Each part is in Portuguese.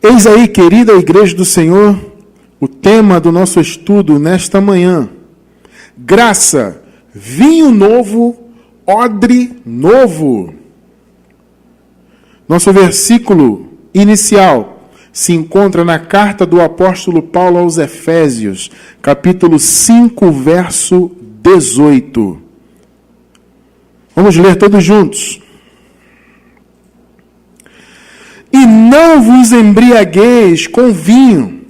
Eis aí, querida Igreja do Senhor, o tema do nosso estudo nesta manhã. Graça, vinho novo, odre novo. Nosso versículo inicial se encontra na carta do apóstolo Paulo aos Efésios, capítulo 5, verso 18. Vamos ler todos juntos. E não vos embriagueis com vinho,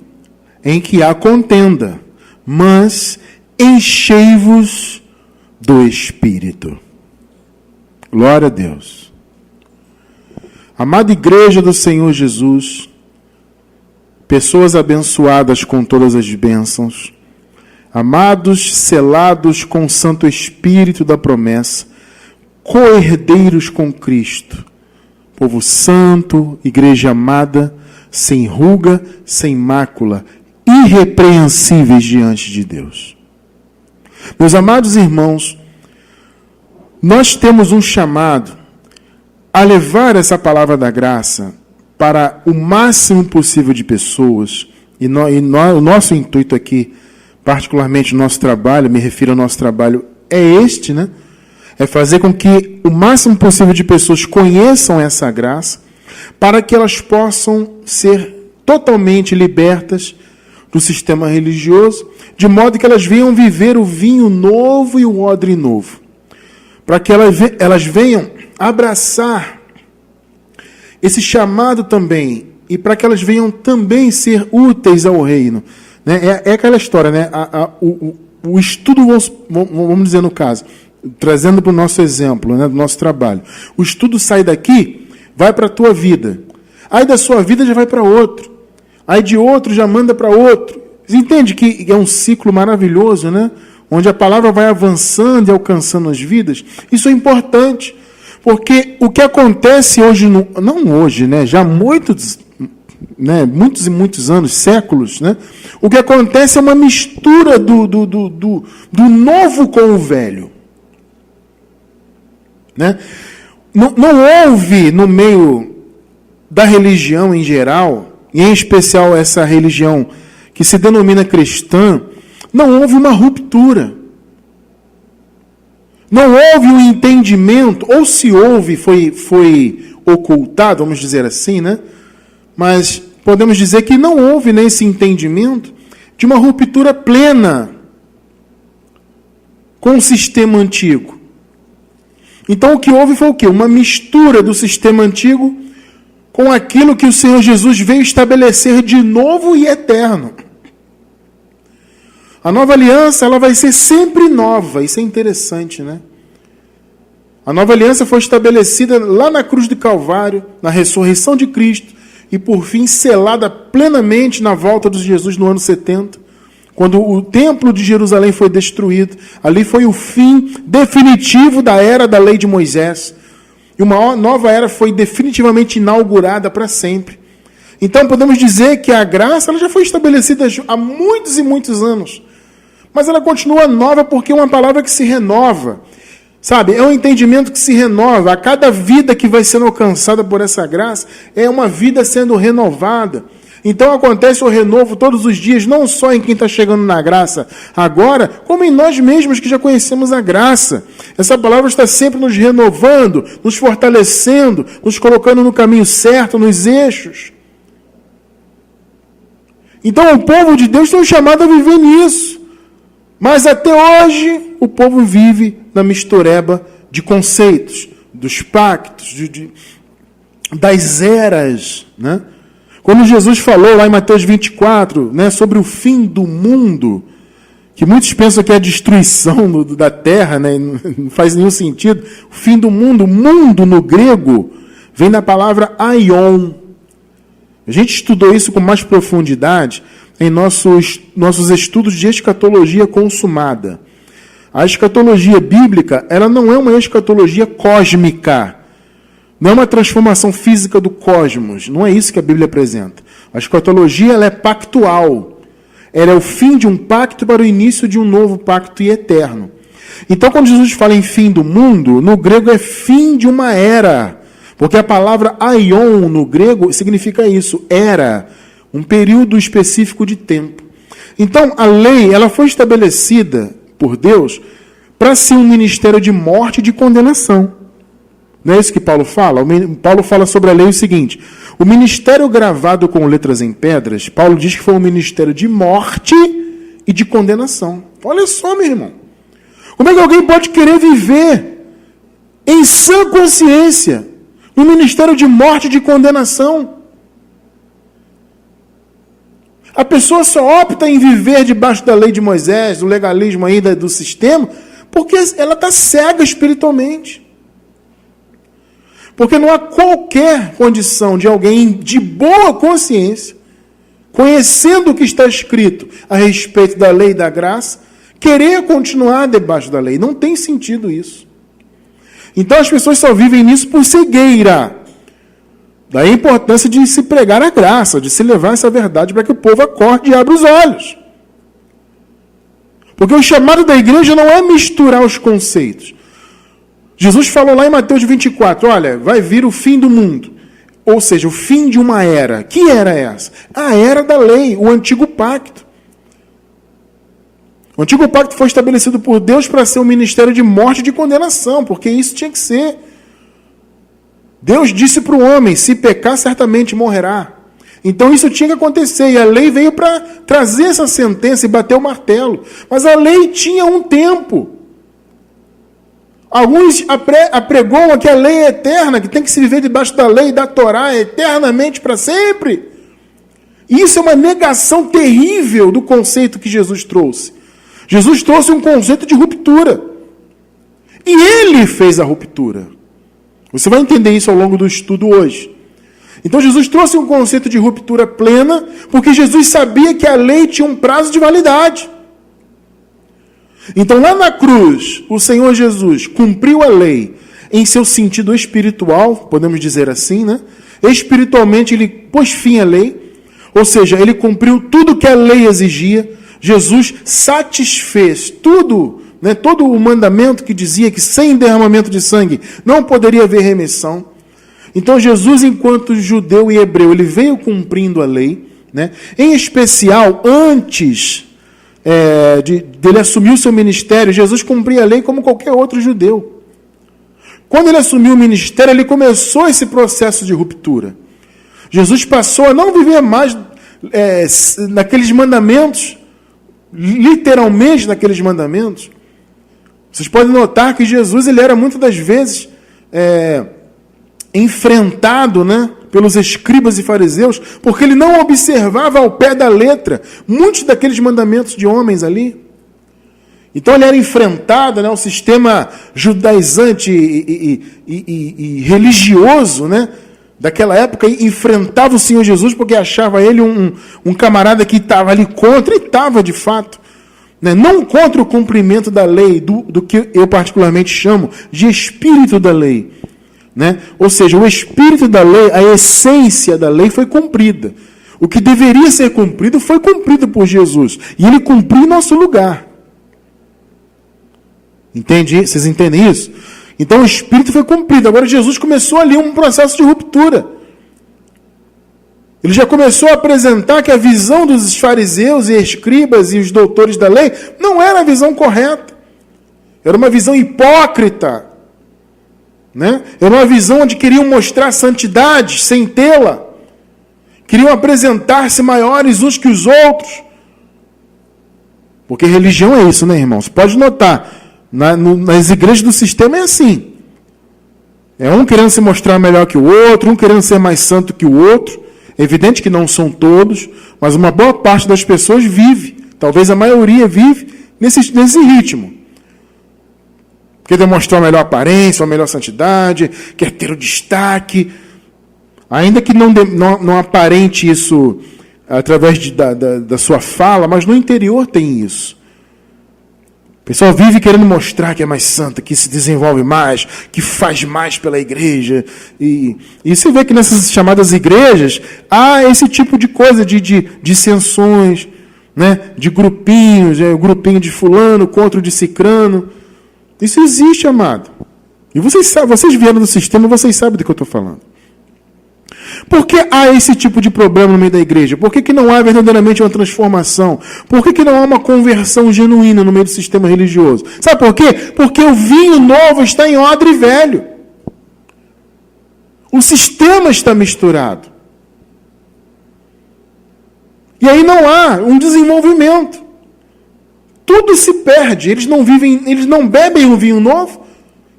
em que há contenda, mas enchei-vos do Espírito. Glória a Deus. Amada Igreja do Senhor Jesus, pessoas abençoadas com todas as bênçãos, amados, selados com o Santo Espírito da promessa, co-herdeiros com Cristo, povo santo, igreja amada, sem ruga, sem mácula, irrepreensíveis diante de Deus. Meus amados irmãos, nós temos um chamado a levar essa palavra da graça para o máximo possível de pessoas, o nosso intuito aqui, particularmente o nosso trabalho, me refiro ao nosso trabalho, é este, né? É fazer com que o máximo possível de pessoas conheçam essa graça, para que elas possam ser totalmente libertas do sistema religioso, de modo que elas venham viver o vinho novo e o odre novo. Para que elas venham abraçar esse chamado também, e para que elas venham também ser úteis ao reino. Né? É aquela história, né? O estudo, vamos dizer no caso, trazendo para o nosso exemplo, né, do nosso trabalho. O estudo sai daqui, vai para a tua vida. Aí da sua vida já vai para outro. Aí de outro já manda para outro. Você entende que é um ciclo maravilhoso, né? Onde a palavra vai avançando e alcançando as vidas. Isso é importante. Porque o que acontece hoje, não hoje, né? Já muitos e muitos anos, séculos, né? O que acontece é uma mistura do novo com o velho. Né? Não houve no meio da religião em geral, e em especial essa religião que se denomina cristã, não houve uma ruptura. Não houve um entendimento, ou se houve, foi ocultado, vamos dizer assim, né? Mas podemos dizer que não houve nesse entendimento de uma ruptura plena com o sistema antigo. Então o que houve foi o quê? Uma mistura do sistema antigo com aquilo que o Senhor Jesus veio estabelecer de novo e eterno. A nova aliança, ela vai ser sempre nova. Isso é interessante, né? A nova aliança foi estabelecida lá na cruz de Calvário, na ressurreição de Cristo, e por fim selada plenamente na volta de Jesus no ano 70. Quando o templo de Jerusalém foi destruído, ali foi o fim definitivo da era da lei de Moisés. E uma nova era foi definitivamente inaugurada para sempre. Então podemos dizer que a graça ela já foi estabelecida há muitos e muitos anos. Mas ela continua nova porque é uma palavra que se renova. Sabe, é um entendimento que se renova. A cada vida que vai sendo alcançada por essa graça, é uma vida sendo renovada. Então acontece o renovo todos os dias, não só em quem está chegando na graça agora, como em nós mesmos que já conhecemos a graça. Essa palavra está sempre nos renovando, nos fortalecendo, nos colocando no caminho certo, nos eixos. Então o povo de Deus tem um chamado a viver nisso. Mas até hoje o povo vive na mistureba de conceitos, dos pactos, das eras, né? Quando Jesus falou lá em Mateus 24, né, sobre o fim do mundo, que muitos pensam que é a destruição da terra, né, não faz nenhum sentido. O fim do mundo no grego, vem da palavra aion. A gente estudou isso com mais profundidade em nossos estudos de escatologia consumada. A escatologia bíblica, ela não é uma escatologia cósmica. Não é uma transformação física do cosmos. Não é isso que a Bíblia apresenta. A escatologia ela é pactual. Ela é o fim de um pacto para o início de um novo pacto e eterno. Então, quando Jesus fala em fim do mundo, no grego é fim de uma era. Porque a palavra aion no grego significa isso, era, um período específico de tempo. Então, a lei, ela foi estabelecida por Deus para ser um ministério de morte e de condenação. Não é isso que Paulo fala? Paulo fala sobre a lei o seguinte: o ministério gravado com letras em pedras, Paulo diz que foi um ministério de morte e de condenação. Olha só, meu irmão. Como é que alguém pode querer viver em sã consciência no ministério de morte e de condenação? A pessoa só opta em viver debaixo da lei de Moisés, do legalismo ainda do sistema, porque ela está cega espiritualmente. Porque não há qualquer condição de alguém de boa consciência, conhecendo o que está escrito a respeito da lei e da graça, querer continuar debaixo da lei. Não tem sentido isso. Então as pessoas só vivem nisso por cegueira. Daí a importância de se pregar a graça, de se levar essa verdade para que o povo acorde e abra os olhos. Porque o chamado da igreja não é misturar os conceitos. Jesus falou lá em Mateus 24, olha, vai vir o fim do mundo. Ou seja, o fim de uma era. Que era essa? A era da lei, o antigo pacto. O antigo pacto foi estabelecido por Deus para ser um ministério de morte e de condenação, porque isso tinha que ser. Deus disse para o homem, se pecar, certamente morrerá. Então isso tinha que acontecer, e a lei veio para trazer essa sentença e bater o martelo. Mas a lei tinha um tempo. Alguns apregoam que a lei é eterna, que tem que se viver debaixo da lei, da Torá, eternamente, para sempre. E isso é uma negação terrível do conceito que Jesus trouxe. Jesus trouxe um conceito de ruptura. E ele fez a ruptura. Você vai entender isso ao longo do estudo hoje. Então Jesus trouxe um conceito de ruptura plena, porque Jesus sabia que a lei tinha um prazo de validade. Então lá na cruz, o Senhor Jesus cumpriu a lei em seu sentido espiritual, podemos dizer assim, né? Espiritualmente ele pôs fim à lei, ou seja, ele cumpriu tudo que a lei exigia. Jesus satisfez tudo, né? Todo o mandamento que dizia que sem derramamento de sangue não poderia haver remissão. Então Jesus, enquanto judeu e hebreu, ele veio cumprindo a lei, né? Em especial, antes dele assumir o seu ministério, Jesus cumpria a lei como qualquer outro judeu. Quando ele assumiu o ministério, ele começou esse processo de ruptura. Jesus passou a não viver mais naqueles mandamentos, literalmente naqueles mandamentos. Vocês podem notar que Jesus ele era muitas das vezes enfrentado, né, pelos escribas e fariseus, porque ele não observava ao pé da letra muitos daqueles mandamentos de homens ali. Então ele era enfrentado, né, o sistema judaizante e religioso, né, daquela época, enfrentava o Senhor Jesus porque achava ele um camarada que estava ali contra, e estava de fato, né, não contra o cumprimento da lei, do que eu particularmente chamo de espírito da lei. Né? Ou seja, o espírito da lei, a essência da lei foi cumprida. O que deveria ser cumprido foi cumprido por Jesus. E ele cumpriu em nosso lugar. Entende? Vocês entendem isso? Então o espírito foi cumprido. Agora Jesus começou ali um processo de ruptura. Ele já começou a apresentar que a visão dos fariseus e escribas e os doutores da lei não era a visão correta. Era uma visão hipócrita. Né? Era uma visão onde queriam mostrar santidade sem tê-la. Queriam apresentar-se maiores uns que os outros. Porque religião é isso, né, irmãos? Pode notar, nas igrejas do sistema é assim. É um querendo se mostrar melhor que o outro, um querendo ser mais santo que o outro. É evidente que não são todos, mas uma boa parte das pessoas vive, talvez a maioria vive, nesse ritmo. Quer demonstrar uma melhor aparência, uma melhor santidade, quer ter o destaque. Ainda que não aparente isso através da sua fala, mas no interior tem isso. O pessoal vive querendo mostrar que é mais santa, que se desenvolve mais, que faz mais pela igreja. E você vê que nessas chamadas igrejas há esse tipo de coisa, de dissensões, né? De grupinhos, o grupinho de fulano contra o de cicrano. Isso existe, amado. E vocês vieram do sistema, vocês sabem do que eu estou falando. Por que há esse tipo de problema no meio da igreja? Por que não há verdadeiramente uma transformação? Por que não há uma conversão genuína no meio do sistema religioso? Sabe por quê? Porque o vinho novo está em odre velho. O sistema está misturado. E aí não há um desenvolvimento. Tudo se perde. Eles não bebem o vinho novo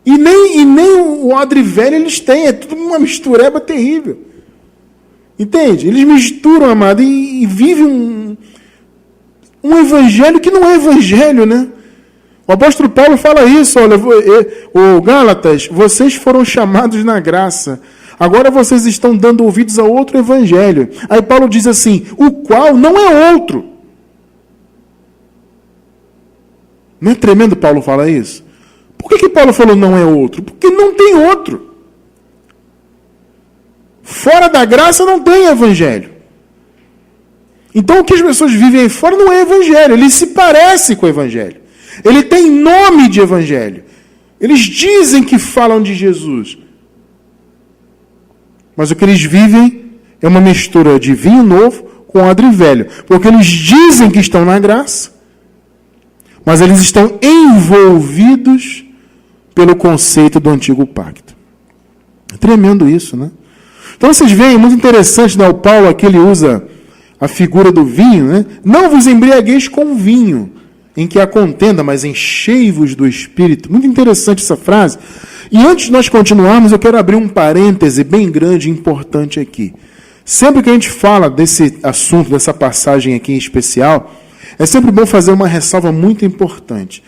e nem o odre velho eles têm. É tudo uma mistureba terrível. Entende? Eles misturam, amado, e vivem um evangelho que não é evangelho, né? O apóstolo Paulo fala isso, olha, o Gálatas, vocês foram chamados na graça. Agora vocês estão dando ouvidos a outro evangelho. Aí Paulo diz assim, o qual não é outro. Não é tremendo Paulo falar isso? Por que Paulo falou não é outro? Porque não tem outro. Fora da graça não tem evangelho. Então o que as pessoas vivem aí fora não é evangelho. Ele se parece com o evangelho. Ele tem nome de evangelho. Eles dizem que falam de Jesus. Mas o que eles vivem é uma mistura de vinho novo com odre velho. Porque eles dizem que estão na graça, mas eles estão envolvidos pelo conceito do antigo pacto. É tremendo isso, né? Então vocês veem, muito interessante, né? O Paulo aqui ele usa a figura do vinho, né? Não vos embriagueis com vinho, em que há contenda, mas enchei-vos do Espírito. Muito interessante essa frase. E antes de nós continuarmos, eu quero abrir um parêntese bem grande e importante aqui. Sempre que a gente fala desse assunto, dessa passagem aqui em especial, é sempre bom fazer uma ressalva muito importante.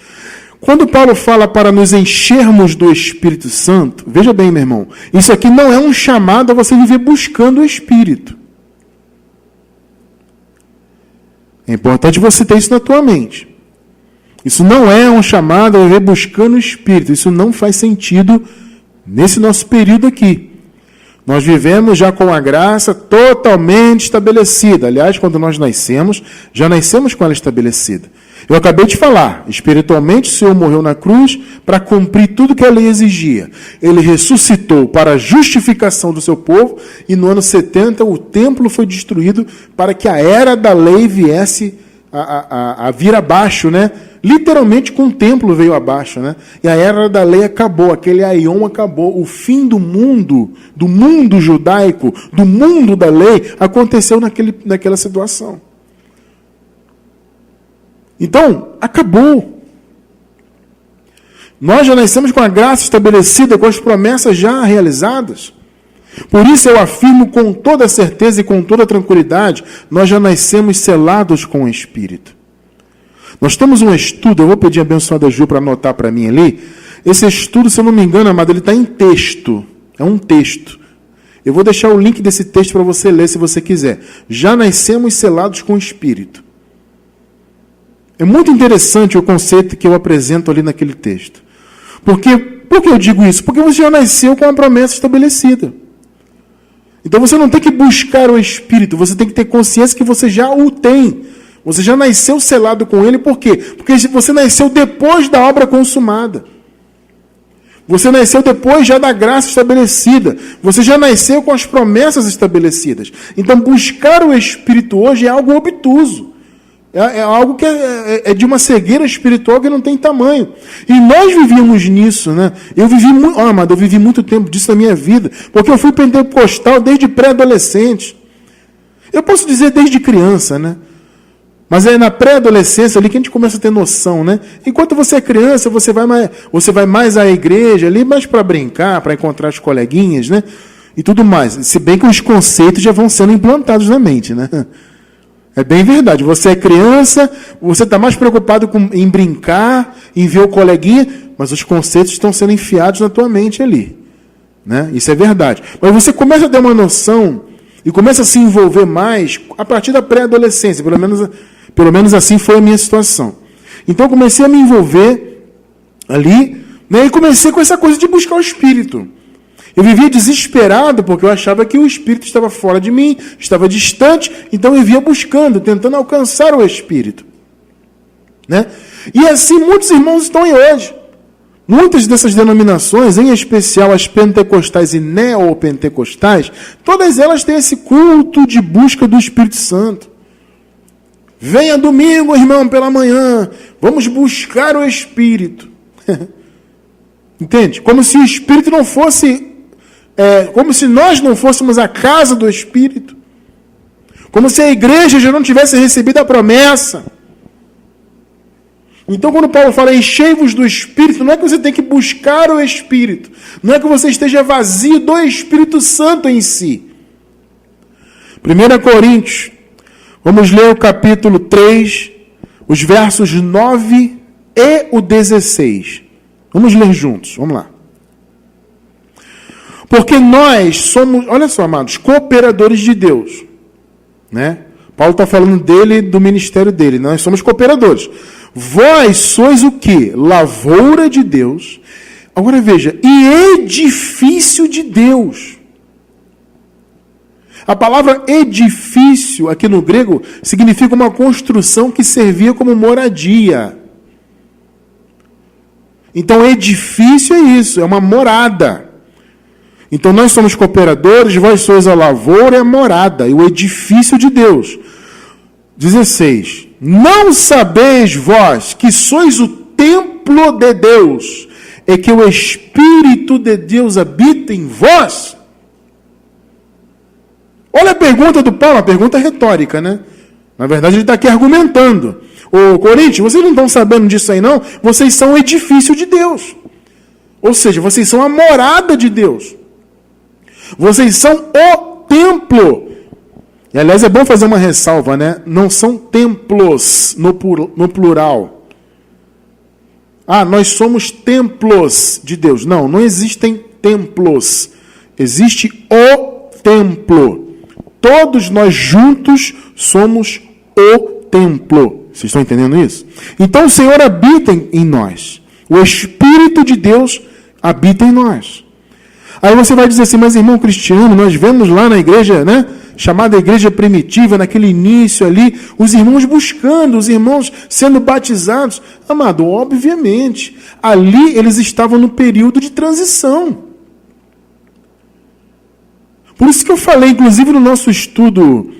Quando Paulo fala para nos enchermos do Espírito Santo, veja bem, meu irmão, isso aqui não é um chamado a você viver buscando o Espírito. É importante você ter isso na tua mente. Isso não é um chamado a viver buscando o Espírito. Isso não faz sentido nesse nosso período aqui. Nós vivemos já com a graça totalmente estabelecida. Aliás, quando nós nascemos, já nascemos com ela estabelecida. Eu acabei de falar, espiritualmente o Senhor morreu na cruz para cumprir tudo que a lei exigia. Ele ressuscitou para a justificação do seu povo e no ano 70 o templo foi destruído para que a era da lei viesse a vir abaixo, né? Literalmente com o templo veio abaixo, né? E a era da lei acabou, aquele aion acabou. O fim do mundo judaico, do mundo da lei, aconteceu naquela situação. Então, acabou. Nós já nascemos com a graça estabelecida, com as promessas já realizadas. Por isso eu afirmo com toda certeza e com toda tranquilidade, nós já nascemos selados com o Espírito. Nós temos um estudo, eu vou pedir a abençoada Ju para anotar para mim ali. Esse estudo, se eu não me engano, amado, ele está em texto. É um texto. Eu vou deixar o link desse texto para você ler, se você quiser. Já nascemos selados com o Espírito. É muito interessante o conceito que eu apresento ali naquele texto. Por que eu digo isso? Porque você já nasceu com a promessa estabelecida. Então você não tem que buscar o Espírito, você tem que ter consciência que você já o tem. Você já nasceu selado com ele, por quê? Porque você nasceu depois da obra consumada. Você nasceu depois já da graça estabelecida. Você já nasceu com as promessas estabelecidas. Então buscar o Espírito hoje é algo obtuso. É algo que é de uma cegueira espiritual que não tem tamanho. E nós vivíamos nisso, né? Eu vivi muito tempo disso na minha vida, porque eu fui pentecostal desde pré-adolescente. Eu posso dizer desde criança, né? Mas é na pré-adolescência ali que a gente começa a ter noção, né? Enquanto você é criança, você vai mais à igreja ali, mais para brincar, para encontrar as coleguinhas, né? E tudo mais. Se bem que os conceitos já vão sendo implantados na mente, né? É bem verdade. Você é criança, você está mais preocupado em brincar, em ver o coleguinha, mas os conceitos estão sendo enfiados na tua mente ali. Né? Isso é verdade. Mas você começa a ter uma noção e começa a se envolver mais a partir da pré-adolescência. Pelo menos assim foi a minha situação. Então eu comecei a me envolver ali, né, e comecei com essa coisa de buscar o Espírito. Eu vivia desesperado porque eu achava que o Espírito estava fora de mim, estava distante, então eu vivia buscando, tentando alcançar o Espírito. Né? E assim muitos irmãos estão aí hoje. Muitas dessas denominações, em especial as pentecostais e neopentecostais, todas elas têm esse culto de busca do Espírito Santo. Venha domingo, irmão, pela manhã, vamos buscar o Espírito. Entende? Como se o Espírito não fosse, como se nós não fôssemos a casa do Espírito. Como se a igreja já não tivesse recebido a promessa. Então, quando Paulo fala enchei-vos do Espírito, não é que você tem que buscar o Espírito. Não é que você esteja vazio do Espírito Santo em si. 1 Coríntios, vamos ler o capítulo 3, os versos 9 e o 16. Vamos ler juntos, vamos lá. Porque nós somos, olha só, amados, cooperadores de Deus. Né? Paulo está falando dele, do ministério dele. Nós somos cooperadores. Vós sois o quê? Lavoura de Deus. Agora veja, e edifício de Deus. A palavra edifício, aqui no grego, significa uma construção que servia como moradia. Então, edifício é isso, é uma morada. Então, nós somos cooperadores, vós sois a lavoura e a morada, e o edifício de Deus. 16. Não sabeis vós que sois o templo de Deus, e que o Espírito de Deus habita em vós? Olha a pergunta do Paulo, uma pergunta retórica, né? Na verdade, ele está aqui argumentando. Ô Coríntios, vocês não estão sabendo disso aí, não? Vocês são o edifício de Deus. Ou seja, vocês são a morada de Deus. Vocês são o templo. E, aliás, é bom fazer uma ressalva, né? Não são templos no plural. Ah, nós somos templos de Deus. Não, não existem templos. Existe o templo. Todos nós juntos somos o templo. Vocês estão entendendo isso? Então o Senhor habita em nós. O Espírito de Deus habita em nós. Aí você vai dizer assim, mas irmão Cristiano, nós vemos lá na igreja, né? Chamada igreja primitiva, naquele início ali, os irmãos buscando, os irmãos sendo batizados. Amado, obviamente, ali eles estavam no período de transição. Por isso que eu falei, inclusive no nosso estudo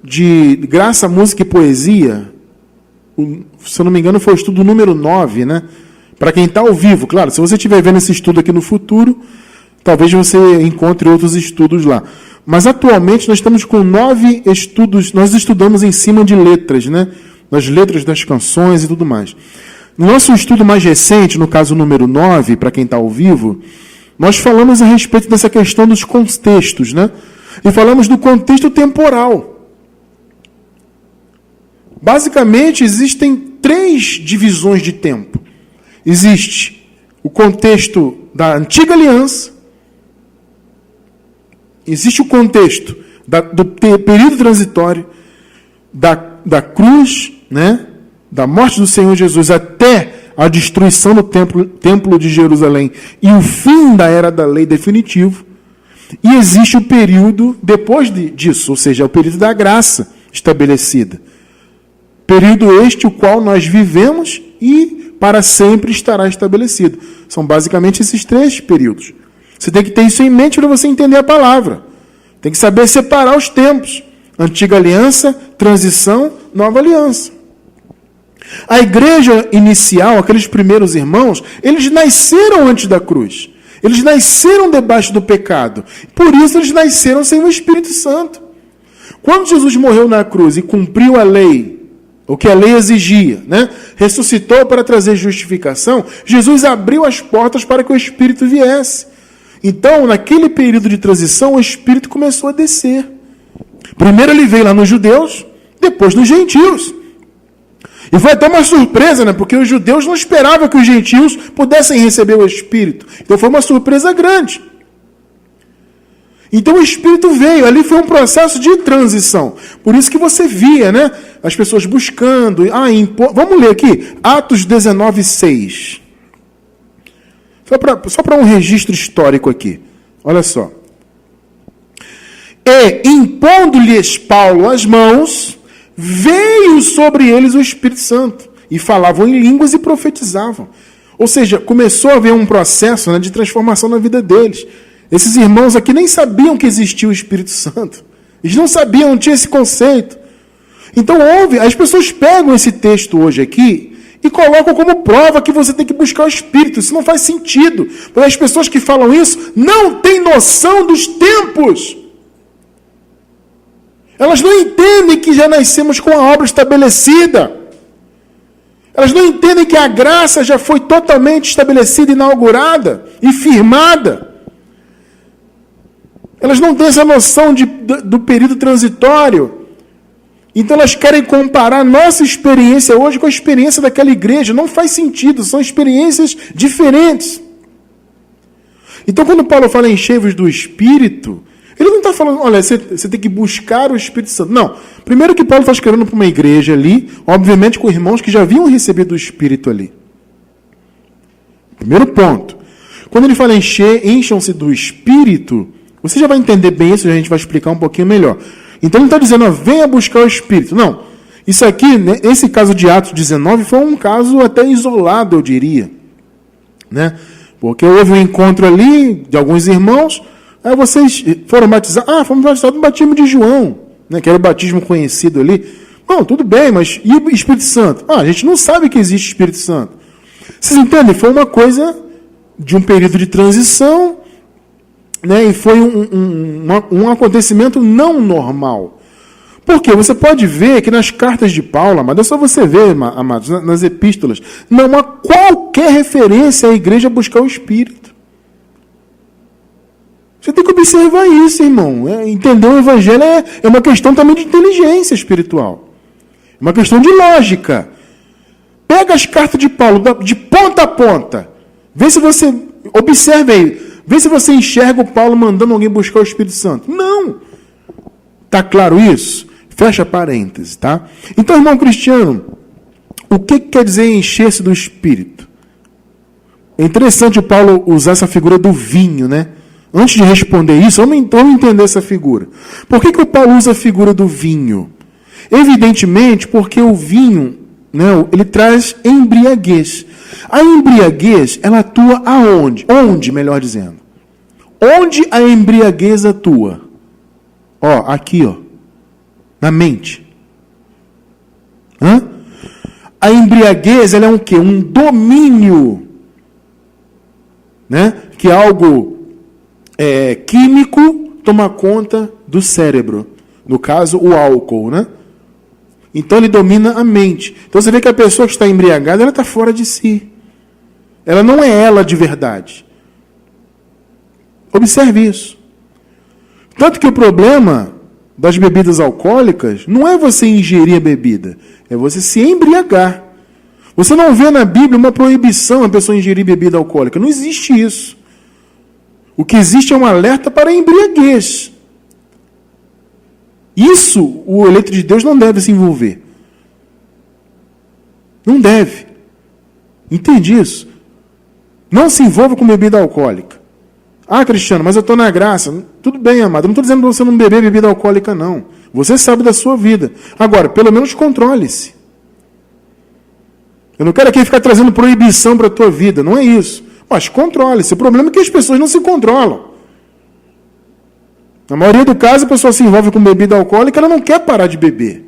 de graça, música e poesia, se eu não me engano foi o estudo número 9, né? Para quem está ao vivo, claro, se você estiver vendo esse estudo aqui no futuro, talvez você encontre outros estudos lá. Mas atualmente nós estamos com 9 estudos, nós estudamos em cima de letras, né? Das letras das canções e tudo mais. No nosso estudo mais recente, no caso número 9, para quem está ao vivo, nós falamos a respeito dessa questão dos contextos, né? E falamos do contexto temporal. Basicamente, existem 3 divisões de tempo. Existe o contexto da antiga aliança, existe o contexto do período transitório, da cruz, né? Da morte do Senhor Jesus até a destruição do templo de Jerusalém e o fim da era da lei definitivo. E existe o período depois disso, ou seja, o período da graça estabelecida. Período este o qual nós vivemos e para sempre estará estabelecido. São basicamente esses 3 períodos. Você tem que ter isso em mente para você entender a palavra. Tem que saber separar os tempos. Antiga aliança, transição, nova aliança. A igreja inicial, aqueles primeiros irmãos, eles nasceram antes da cruz. Eles nasceram debaixo do pecado. Por isso eles nasceram sem o Espírito Santo. Quando Jesus morreu na cruz e cumpriu a lei, o que a lei exigia, né? Ressuscitou para trazer justificação, Jesus abriu as portas para que o Espírito viesse. Então, naquele período de transição, o Espírito começou a descer. Primeiro ele veio lá nos judeus, depois nos gentios. E foi até uma surpresa, né? Porque os judeus não esperavam que os gentios pudessem receber o Espírito. Então foi uma surpresa grande. Então o Espírito veio, ali foi um processo de transição. Por isso que você via, né? As pessoas buscando. Vamos ler aqui, Atos 19:6. Só para um registro histórico aqui. Olha só. E, impondo-lhes Paulo as mãos, veio sobre eles o Espírito Santo. E falavam em línguas e profetizavam. Ou seja, começou a haver um processo, né, de transformação na vida deles. Esses irmãos aqui nem sabiam que existia o Espírito Santo. Eles não sabiam, não tinha esse conceito. Então as pessoas pegam esse texto hoje aqui e colocam como prova que você tem que buscar o Espírito. Isso não faz sentido. Porque as pessoas que falam isso não têm noção dos tempos. Elas não entendem que já nascemos com a obra estabelecida. Elas não entendem que a graça já foi totalmente estabelecida, inaugurada e firmada. Elas não têm essa noção do período transitório. Então elas querem comparar a nossa experiência hoje com a experiência daquela igreja. Não faz sentido, são experiências diferentes. Então quando Paulo fala em enchei-vos do Espírito, ele não está falando, olha, você tem que buscar o Espírito Santo. Não. Primeiro que Paulo está escrevendo para uma igreja ali, obviamente com irmãos que já haviam recebido o Espírito ali. Primeiro ponto. Quando ele fala encham-se do Espírito, você já vai entender bem isso, a gente vai explicar um pouquinho melhor. Então ele está dizendo, venha buscar o Espírito. Não. Isso aqui, né, esse caso de Atos 19, foi um caso até isolado, eu diria. Né? Porque houve um encontro ali de alguns irmãos. Aí vocês foram batizados? Fomos batizados no batismo de João, né, que era o batismo conhecido ali. Não, tudo bem, mas e o Espírito Santo? A gente não sabe que existe Espírito Santo. Vocês entendem? Foi uma coisa de um período de transição, né, e foi um acontecimento não normal. Por quê? Você pode ver que nas cartas de Paulo, amado, é só você ver, amados, nas epístolas, não há qualquer referência à igreja buscar o Espírito. Você tem que observar isso, irmão. Entender o Evangelho é uma questão também de inteligência espiritual. É uma questão de lógica. Pega as cartas de Paulo de ponta a ponta. Vê se você... Observe aí. Vê se você enxerga o Paulo mandando alguém buscar o Espírito Santo. Não. Está claro isso? Fecha parênteses, tá? Então, irmão Cristiano, o que quer dizer encher-se do Espírito? É interessante o Paulo usar essa figura do vinho, né? Antes de responder isso, vamos entender essa figura. Por que o Paulo usa a figura do vinho? Evidentemente, porque o vinho, né, ele traz embriaguez. A embriaguez, ela atua aonde? Onde, melhor dizendo? Onde a embriaguez atua? Aqui, na mente. A embriaguez, ela é um quê? Um domínio, né? Que é algo químico toma conta do cérebro. No caso, o álcool, né? Então ele domina a mente. Então você vê que a pessoa que está embriagada, ela está fora de si. Ela não é ela de verdade. Observe isso. Tanto que o problema das bebidas alcoólicas não é você ingerir a bebida, é você se embriagar. Você não vê na Bíblia uma proibição a pessoa ingerir bebida alcoólica. Não existe isso. O que existe é um alerta para a embriaguez. Isso o eleito de Deus não deve se envolver. Não deve. Entende isso? Não se envolva com bebida alcoólica. Cristiano, mas eu estou na graça. Tudo bem, amado. Eu não estou dizendo para você não beber bebida alcoólica, não. Você sabe da sua vida. Agora, pelo menos controle-se. Eu não quero aqui ficar trazendo proibição para a tua vida. Não é isso. Mas controle-se. O problema é que as pessoas não se controlam. Na maioria do caso, a pessoa se envolve com bebida alcoólica, ela não quer parar de beber.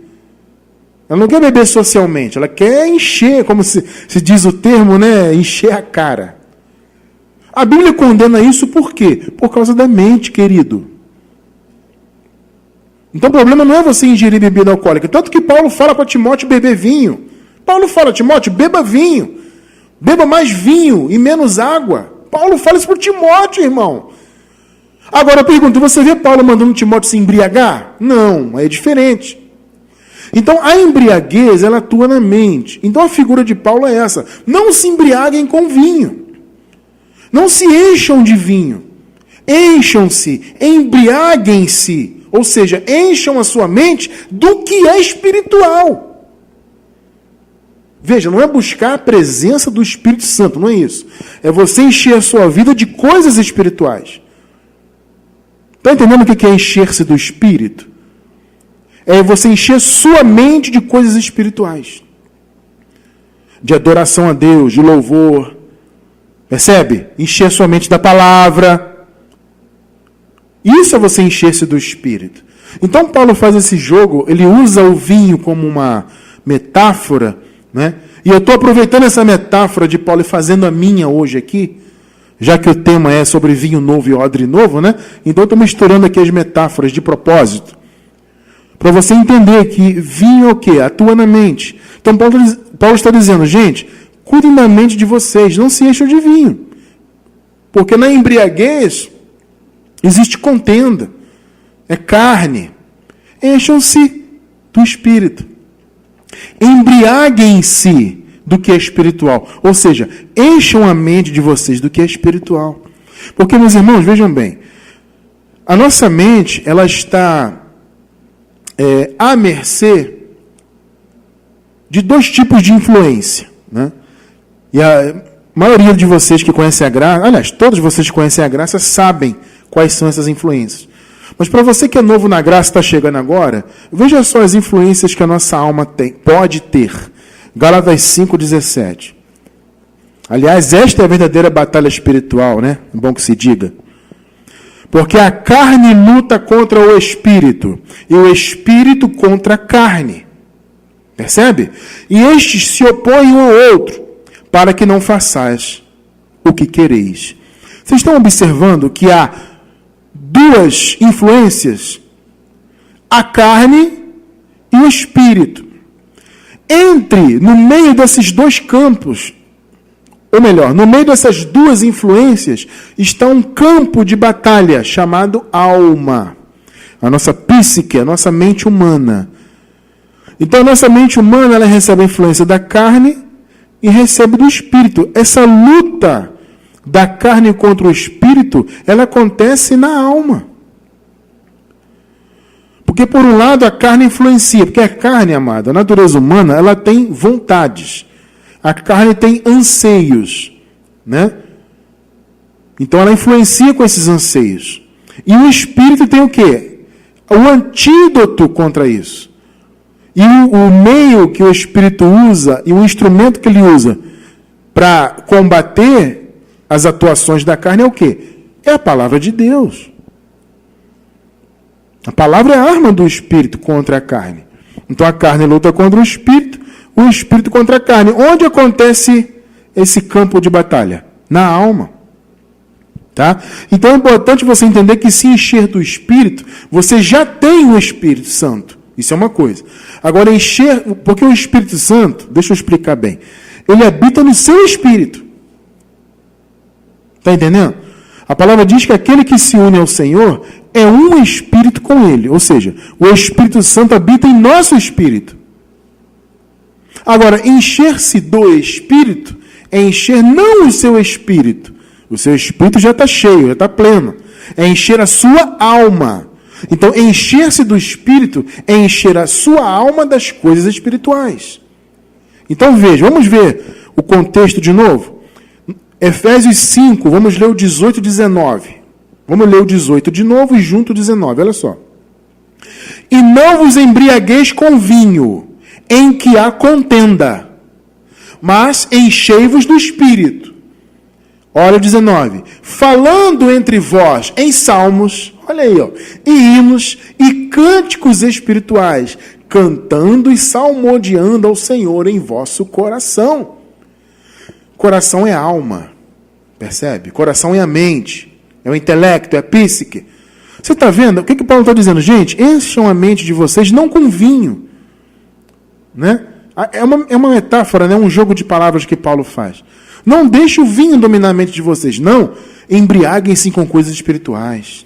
Ela não quer beber socialmente, ela quer encher, como se diz o termo, né? Encher a cara. A Bíblia condena isso por quê? Por causa da mente, querido. Então o problema não é você ingerir bebida alcoólica. Tanto que Paulo fala para Timóteo beber vinho. Paulo fala, Timóteo, beba vinho. Beba mais vinho e menos água. Paulo fala isso para Timóteo, irmão. Agora eu pergunto, você vê Paulo mandando Timóteo se embriagar? Não, é diferente. Então a embriaguez, ela atua na mente. Então a figura de Paulo é essa. Não se embriaguem com vinho. Não se encham de vinho. Encham-se, embriaguem-se. Ou seja, encham a sua mente do que é espiritual. Veja, não é buscar a presença do Espírito Santo, não é isso. É você encher a sua vida de coisas espirituais. Está entendendo o que é encher-se do Espírito? É você encher sua mente de coisas espirituais. De adoração a Deus, de louvor, Percebe? Encher sua mente da palavra. Isso é você encher-se do Espírito. Então Paulo faz esse jogo, ele usa o vinho como uma metáfora, né? E eu estou aproveitando essa metáfora de Paulo e fazendo a minha hoje aqui, já que o tema é sobre vinho novo e odre novo, né? Então estou misturando aqui as metáforas de propósito. Para você entender que vinho é o quê? Atua na mente. Então Paulo está dizendo, gente, cuidem da mente de vocês, não se encham de vinho. Porque na embriaguez existe contenda, é carne. Encham-se do Espírito. Embriaguem-se do que é espiritual. Ou seja, encham a mente de vocês do que é espiritual. Porque, meus irmãos, vejam bem, a nossa mente, ela está à mercê de dois tipos de influência, né? E a maioria de vocês que conhecem a graça, aliás, todos vocês que conhecem a graça sabem quais são essas influências. Mas para você que é novo na graça e está chegando agora, veja só as influências que a nossa alma pode ter. Gálatas 5,17. Aliás, esta é a verdadeira batalha espiritual, né? É bom que se diga. Porque a carne luta contra o espírito, e o espírito contra a carne. Percebe? E estes se opõem um ao outro, para que não façais o que quereis. Vocês estão observando que há duas influências, a carne e o espírito. No meio desses dois campos, ou melhor, no meio dessas duas influências, está um campo de batalha chamado alma. A nossa psique, a nossa mente humana. Então a nossa mente humana, ela recebe a influência da carne e recebe do espírito. Essa luta da carne contra o espírito, ela acontece na alma. Porque, por um lado, a carne influencia. Porque a carne, amada, a natureza humana, ela tem vontades. A carne tem anseios, né? Então, ela influencia com esses anseios. E o espírito tem o quê? O antídoto contra isso. E o meio que o espírito usa, e o instrumento que ele usa para combater as atuações da carne é o quê? É a palavra de Deus. A palavra é a arma do espírito contra a carne. Então a carne luta contra o espírito contra a carne. Onde acontece esse campo de batalha? Na alma. Tá? Então é importante você entender que se encher do Espírito, você já tem o Espírito Santo. Isso é uma coisa. Agora, porque o Espírito Santo, deixa eu explicar bem, ele habita no seu espírito. Está entendendo? A palavra diz que aquele que se une ao Senhor é um espírito com ele. Ou seja, o Espírito Santo habita em nosso espírito. Agora, encher-se do Espírito é encher não o seu espírito. O seu espírito já está cheio, já está pleno. É encher a sua alma. Então, encher-se do Espírito é encher a sua alma das coisas espirituais. Então, veja, vamos ver o contexto de novo. Efésios 5, vamos ler o 18 e 19. Vamos ler o 18 de novo e junto o 19, olha só. E não vos embriagueis com vinho, em que há contenda, mas enchei-vos do Espírito. Olha o 19. Falando entre vós em salmos, olha aí, ó, e hinos e cânticos espirituais, cantando e salmodiando ao Senhor em vosso coração. Coração é alma, percebe? Coração é a mente, é o intelecto, é a psique. Você está vendo? O que Paulo está dizendo? Gente, encham a mente de vocês não com vinho. Né? É uma metáfora, né? Um jogo de palavras que Paulo faz. Não deixe o vinho dominar a mente de vocês. Não, embriaguem-se com coisas espirituais.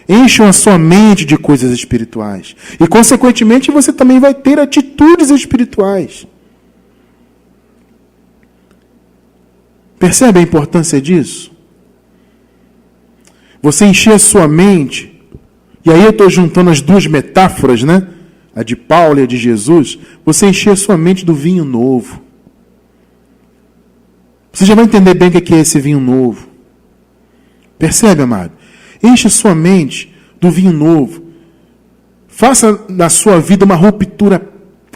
Encham a sua mente de coisas espirituais. E, consequentemente, você também vai ter atitudes espirituais. Percebe a importância disso? Você encher a sua mente, e aí eu estou juntando as duas metáforas, né? A de Paulo e a de Jesus. Você encher a sua mente do vinho novo. Você já vai entender bem o que é esse vinho novo. Percebe, amado? Enche a sua mente do vinho novo. Faça na sua vida uma ruptura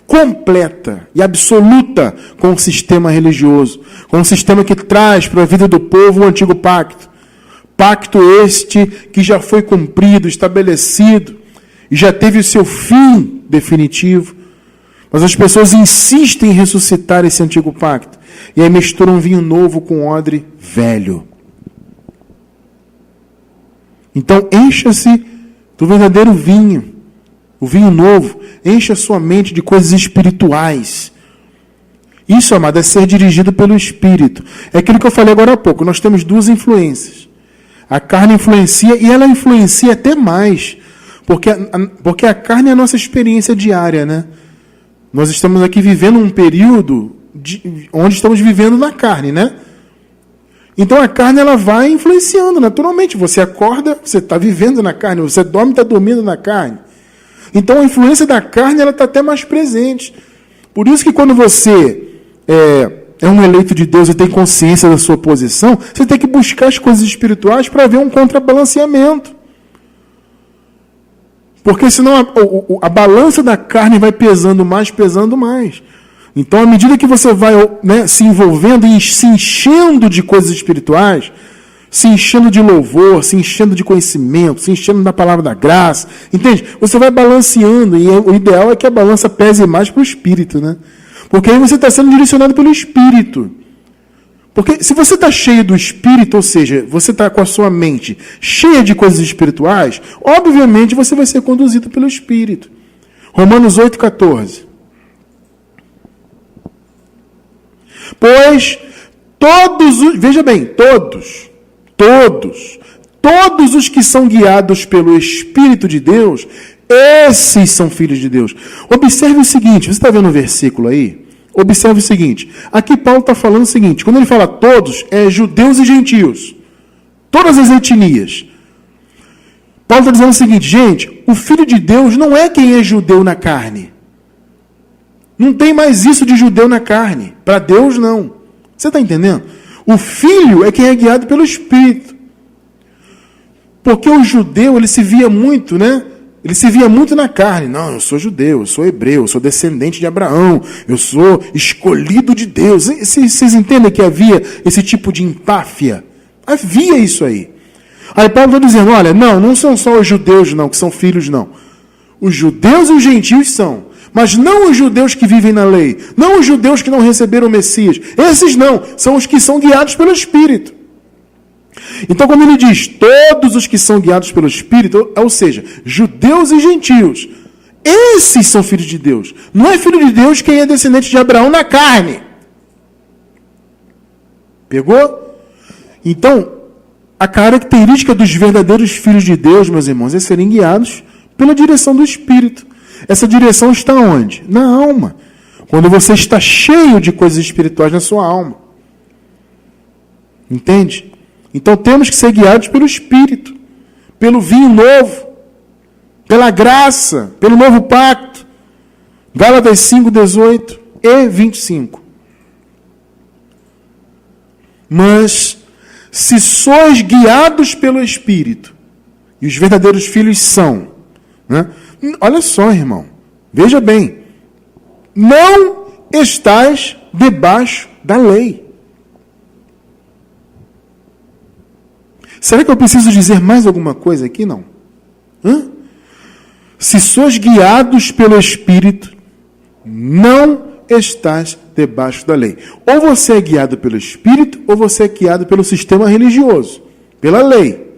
completa e absoluta com o sistema religioso, com o sistema que traz para a vida do povo o antigo pacto. Pacto este que já foi cumprido, estabelecido, e já teve o seu fim definitivo. Mas as pessoas insistem em ressuscitar esse antigo pacto. E aí misturam vinho novo com odre velho. Então, encha-se do verdadeiro vinho. O vinho novo. Encha a sua mente de coisas espirituais. Isso, amado, é ser dirigido pelo Espírito. É aquilo que eu falei agora há pouco. Nós temos duas influências. A carne influencia, e ela influencia até mais. Porque a carne é a nossa experiência diária, né? Nós estamos aqui vivendo um período onde estamos vivendo na carne, né? Então a carne ela vai influenciando naturalmente. Você acorda, você está vivendo na carne. Você dorme, está dormindo na carne. Então a influência da carne ela está até mais presente. Por isso que quando você é um eleito de Deus e tem consciência da sua posição, você tem que buscar as coisas espirituais para ver um contrabalanceamento. Porque senão a balança da carne vai pesando mais. Então, à medida que você vai, né, se envolvendo e se enchendo de coisas espirituais, se enchendo de louvor, se enchendo de conhecimento, se enchendo da palavra da graça, entende? Você vai balanceando, e o ideal é que a balança pese mais para o Espírito, né? Porque aí você está sendo direcionado pelo Espírito. Porque se você está cheio do Espírito, ou seja, você está com a sua mente cheia de coisas espirituais, obviamente você vai ser conduzido pelo Espírito. Romanos 8,14. Pois veja bem, todos os que são guiados pelo Espírito de Deus, esses são filhos de Deus. Observe o seguinte, você está vendo o versículo aí? Observe o seguinte, aqui Paulo está falando o seguinte, quando ele fala todos, é judeus e gentios, todas as etnias. Paulo está dizendo o seguinte, gente, o Filho de Deus não é quem é judeu na carne. Não tem mais isso de judeu na carne, para Deus não. Você está entendendo? O Filho é quem é guiado pelo Espírito. Porque o judeu, ele se via muito, né? Ele se via muito na carne. Não, eu sou judeu, eu sou hebreu, eu sou descendente de Abraão, eu sou escolhido de Deus. Vocês entendem que havia esse tipo de empáfia? Havia isso aí. Aí Paulo está dizendo, olha, não são só os judeus não, que são filhos não. Os judeus e os gentios são. Mas não os judeus que vivem na lei. Não os judeus que não receberam o Messias. Esses não, são os que são guiados pelo Espírito. Então, quando ele diz todos os que são guiados pelo Espírito, ou seja, judeus e gentios, esses são filhos de Deus. Não é filho de Deus quem é descendente de Abraão na carne. Pegou? Então, a característica dos verdadeiros filhos de Deus, meus irmãos, é serem guiados pela direção do Espírito. Essa direção está onde? Na alma. Quando você está cheio de coisas espirituais na sua alma. Entende? Então temos que ser guiados pelo Espírito, pelo vinho novo, pela graça, pelo novo pacto. Gálatas 5, 18 e 25. Mas, se sois guiados pelo Espírito, e os verdadeiros filhos são, né? Olha só, irmão, veja bem, não estás debaixo da lei. Será que eu preciso dizer mais alguma coisa aqui? Não. Se sois guiados pelo Espírito, não estás debaixo da lei. Ou você é guiado pelo Espírito, ou você é guiado pelo sistema religioso, pela lei.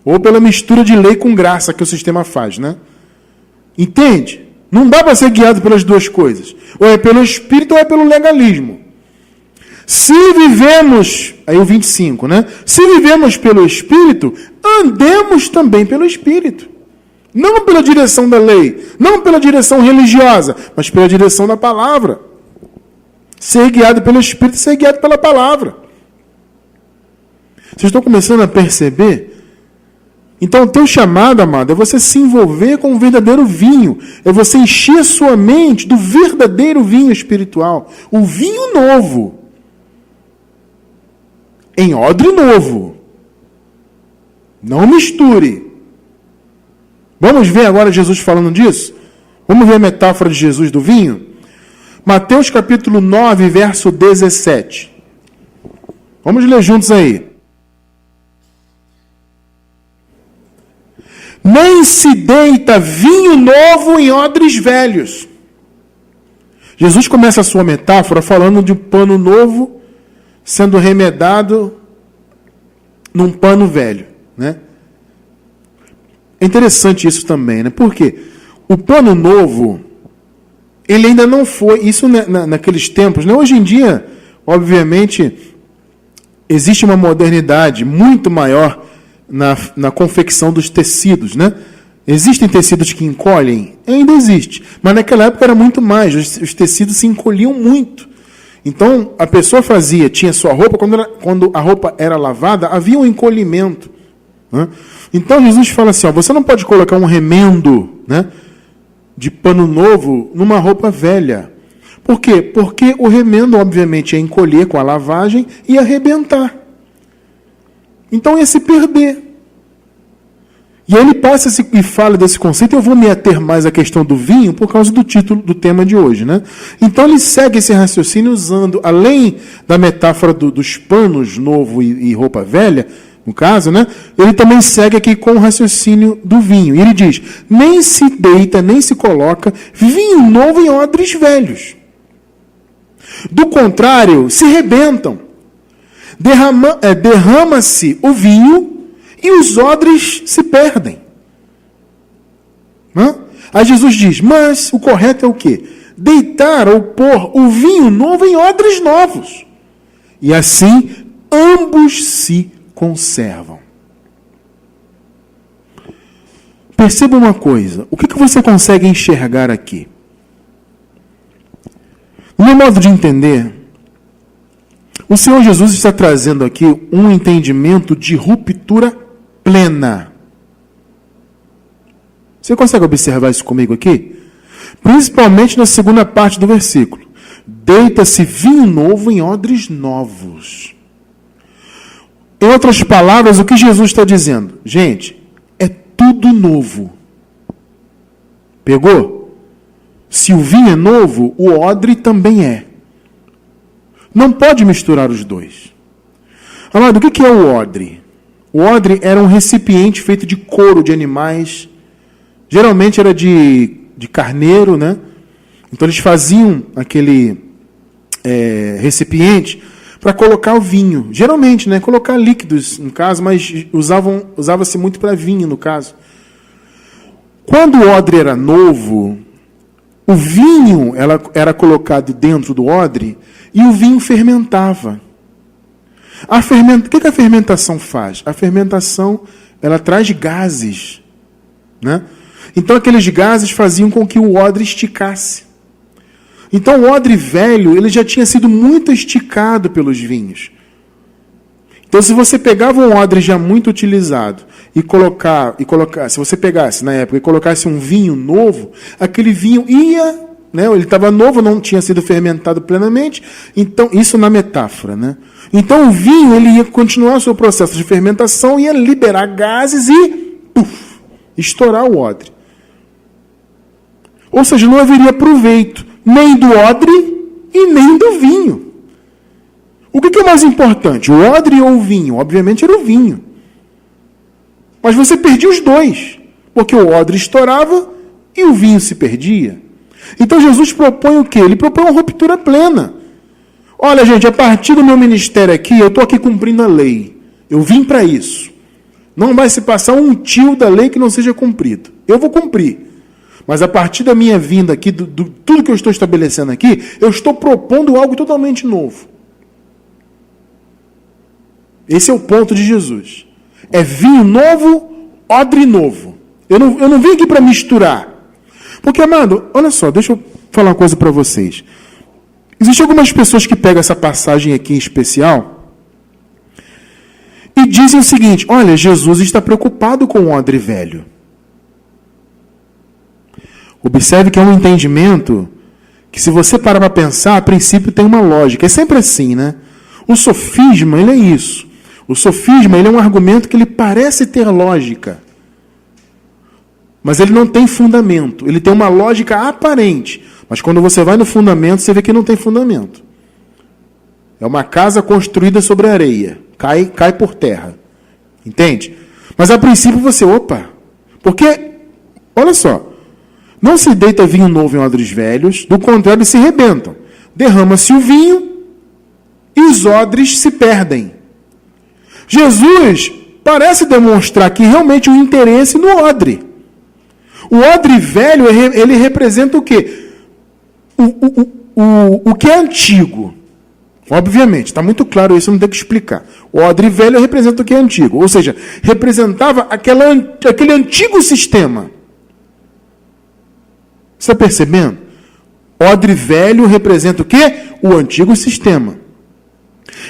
Ou pela mistura de lei com graça que o sistema faz, né? Entende? Não dá para ser guiado pelas duas coisas. Ou é pelo Espírito ou é pelo legalismo. Se vivemos, aí o 25, né? Se vivemos pelo Espírito, andemos também pelo Espírito. Não pela direção da lei, não pela direção religiosa, mas pela direção da palavra. Ser guiado pelo Espírito, ser guiado pela palavra. Vocês estão começando a perceber? Então, o teu chamado, amado, é você se envolver com o verdadeiro vinho. É você encher a sua mente do verdadeiro vinho espiritual. O vinho novo. Em odre novo. Não misture. Vamos ver agora Jesus falando disso? Vamos ver a metáfora de Jesus do vinho? Mateus capítulo 9, verso 17. Vamos ler juntos aí. Nem se deita vinho novo em odres velhos. Jesus começa a sua metáfora falando de um pano novo sendo remedado num pano velho, né? É interessante isso também, né? Porque o pano novo, ele ainda não foi, isso naqueles tempos, né? Hoje em dia, obviamente, existe uma modernidade muito maior na confecção dos tecidos, né? Existem tecidos que encolhem? Ainda existe. Mas naquela época era muito mais. Os tecidos se encolhiam muito. Então, a pessoa tinha sua roupa, quando a roupa era lavada, havia um encolhimento, né? Então, Jesus fala assim, você não pode colocar um remendo, né, de pano novo numa roupa velha. Por quê? Porque o remendo, obviamente, ia encolher com a lavagem e arrebentar. Então ia se perder. E aí ele passa e fala desse conceito. Eu vou me ater mais à questão do vinho por causa do título do tema de hoje, né? Então ele segue esse raciocínio usando, além da metáfora dos panos novo e roupa velha, no caso, né? Ele também segue aqui com o raciocínio do vinho. E ele diz, nem se deita, nem se coloca vinho novo em odres velhos. Do contrário, se rebentam. Derrama-se o vinho e os odres se perdem. Aí Jesus diz, mas o correto é o quê? Deitar ou pôr o vinho novo em odres novos. E assim ambos se conservam. Perceba uma coisa, o que você consegue enxergar aqui? No meu modo de entender, o Senhor Jesus está trazendo aqui um entendimento de ruptura plena. Você consegue observar isso comigo aqui? Principalmente na segunda parte do versículo. Deita-se vinho novo em odres novos. Em outras palavras, o que Jesus está dizendo? Gente, é tudo novo. Pegou? Se o vinho é novo, o odre também é. Não pode misturar os dois. Amado, o que é o odre? O odre era um recipiente feito de couro de animais. Geralmente era de carneiro, né? Então eles faziam aquele recipiente para colocar o vinho. Geralmente, né? Colocar líquidos, no caso, mas usava-se muito para vinho, no caso. Quando o odre era novo, o vinho era colocado dentro do odre e o vinho fermentava. O que a fermentação faz? A fermentação, ela traz gases, né? Então aqueles gases faziam com que o odre esticasse. Então o odre velho, ele já tinha sido muito esticado pelos vinhos. Então se você pegava um odre já muito utilizado se você pegasse na época e colocasse um vinho novo, aquele vinho ia, né, ele estava novo, não tinha sido fermentado plenamente, então isso na metáfora, né? Então o vinho, ele ia continuar o seu processo de fermentação, ia liberar gases e estourar o odre. Ou seja, não haveria proveito nem do odre e nem do vinho. O que é mais importante, o odre ou o vinho? Obviamente era o vinho. Mas você perdia os dois, porque o odre estourava e o vinho se perdia. Então Jesus propõe o quê? Ele propõe uma ruptura plena. Olha, gente, a partir do meu ministério aqui, eu estou aqui cumprindo a lei. Eu vim para isso. Não vai se passar um tio da lei que não seja cumprido. Eu vou cumprir. Mas a partir da minha vinda aqui, tudo que eu estou estabelecendo aqui, eu estou propondo algo totalmente novo. Esse é o ponto de Jesus. É vinho novo, odre novo. Eu não vim aqui para misturar. Porque, amado, olha só, deixa eu falar uma coisa para vocês. Existem algumas pessoas que pegam essa passagem aqui em especial e dizem o seguinte, olha, Jesus está preocupado com o odre velho. Observe que é um entendimento que, se você parar para pensar, a princípio tem uma lógica. É sempre assim, né? O sofisma, ele é isso. O sofisma, ele é um argumento que ele parece ter lógica. mas ele não tem fundamento. Ele tem uma lógica aparente, mas quando você vai no fundamento, você vê que não tem fundamento. É uma casa construída sobre areia. Cai por terra. Entende? Mas a princípio você, porque, olha só, não se deita vinho novo em odres velhos, do contrário, eles se rebentam. Derrama-se o vinho e os odres se perdem. Jesus parece demonstrar que realmente o interesse no odre. O odre velho, ele representa o quê? O que é antigo. Obviamente, está muito claro isso, não tem que explicar. O odre velho representa o que é antigo. Ou seja, representava aquele antigo sistema. Você está percebendo? Odre velho representa o quê? O antigo sistema.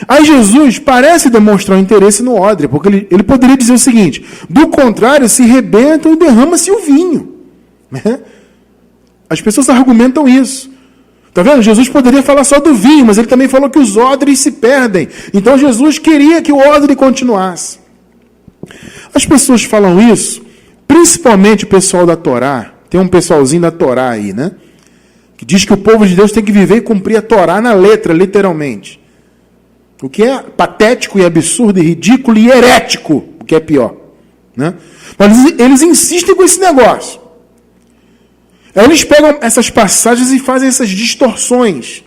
Aí Jesus parece demonstrar um interesse no odre, porque ele poderia dizer o seguinte: do contrário, se rebentam e derrama-se o vinho. As pessoas argumentam isso. Está vendo? Jesus poderia falar só do vinho, mas ele também falou que os odres se perdem. Então Jesus queria que o odre continuasse. As pessoas falam isso, principalmente o pessoal da Torá. Tem um pessoalzinho da Torá aí, né? Que diz que o povo de Deus tem que viver e cumprir a Torá na letra, literalmente. O que é patético e absurdo e ridículo e herético, o que é pior. Né? Mas eles insistem com esse negócio. Aí eles pegam essas passagens e fazem essas distorções.